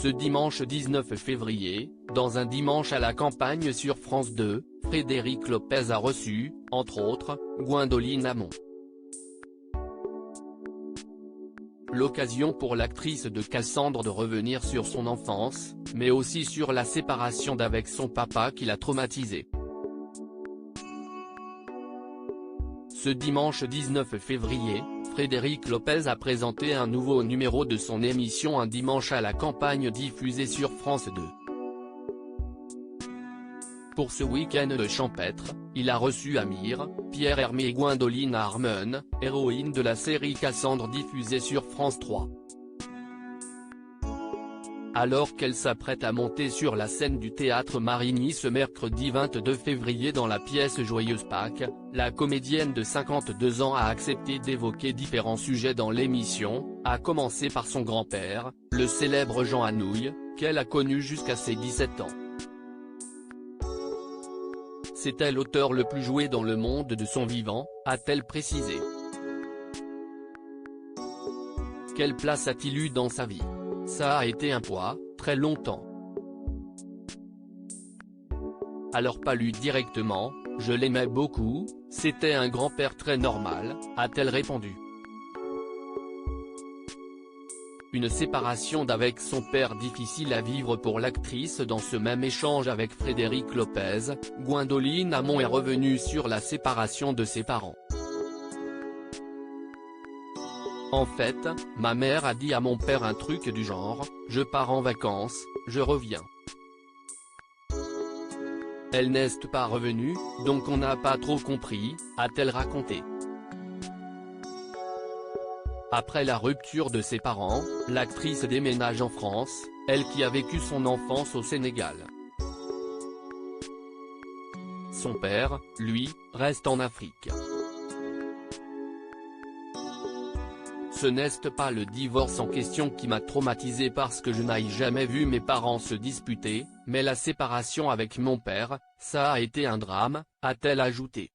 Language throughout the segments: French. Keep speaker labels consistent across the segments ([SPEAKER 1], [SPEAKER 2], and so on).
[SPEAKER 1] Ce dimanche 19 février, dans un dimanche à la campagne sur France 2, Frédéric Lopez a reçu, entre autres, Gwendoline Amon. L'occasion pour l'actrice de Cassandre de revenir sur son enfance, mais aussi sur la séparation d'avec son papa qui l'a traumatisée. Ce dimanche 19 février, Frédéric Lopez a présenté un nouveau numéro de son émission Un dimanche à la campagne diffusé sur France 2. Pour ce week-end champêtre, il a reçu Amir, Pierre Hermé et Gwendoline Harmon, héroïne de la série Cassandre diffusée sur France 3. Alors qu'elle s'apprête à monter sur la scène du théâtre Marigny ce mercredi 22 février dans la pièce Joyeuse Pâques, la comédienne de 52 ans a accepté d'évoquer différents sujets dans l'émission, à commencer par son grand-père, le célèbre Jean Anouilh, qu'elle a connu jusqu'à ses 17 ans. C'était l'auteur le plus joué dans le monde de son vivant, a-t-elle précisé. Quelle place a-t-il eu dans sa vie? Ça a été un poids, très longtemps. Alors pas lui directement, je l'aimais beaucoup, c'était un grand-père très normal, a-t-elle répondu. Une séparation d'avec son père difficile à vivre pour l'actrice. Dans ce même échange avec Frédéric Lopez, Gwendoline Amon est revenue sur la séparation de ses parents. En fait, ma mère a dit à mon père un truc du genre, je pars en vacances, je reviens. Elle n'est pas revenue, donc on n'a pas trop compris, a-t-elle raconté. Après la rupture de ses parents, l'actrice déménage en France, elle qui a vécu son enfance au Sénégal. Son père, lui, reste en Afrique. Ce n'est pas le divorce en question qui m'a traumatisé parce que je n'ai jamais vu mes parents se disputer, mais la séparation avec mon père, ça a été un drame, a-t-elle ajouté.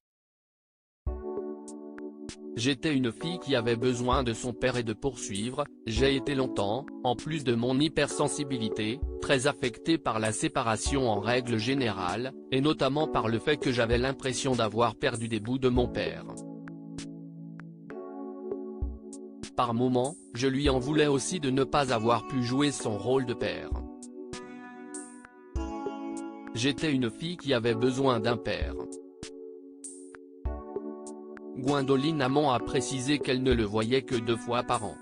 [SPEAKER 1] J'étais une fille qui avait besoin de son père et de poursuivre, j'ai été longtemps, en plus de mon hypersensibilité, très affectée par la séparation en règle générale, et notamment par le fait que j'avais l'impression d'avoir perdu des bouts de mon père. Par moments, je lui en voulais aussi de ne pas avoir pu jouer son rôle de père. J'étais une fille qui avait besoin d'un père. Gwendoline Amon a précisé qu'elle ne le voyait que 2 fois par an.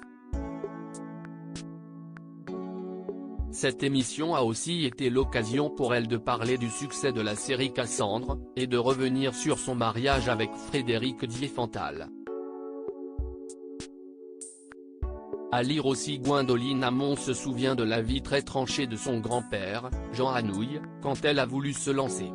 [SPEAKER 1] Cette émission a aussi été l'occasion pour elle de parler du succès de la série Cassandre, et de revenir sur son mariage avec Frédéric Diefenthal. À lire aussi, Gwendoline Amon se souvient de la vie très tranchée de son grand-père, Jean Anouilh, quand elle a voulu se lancer.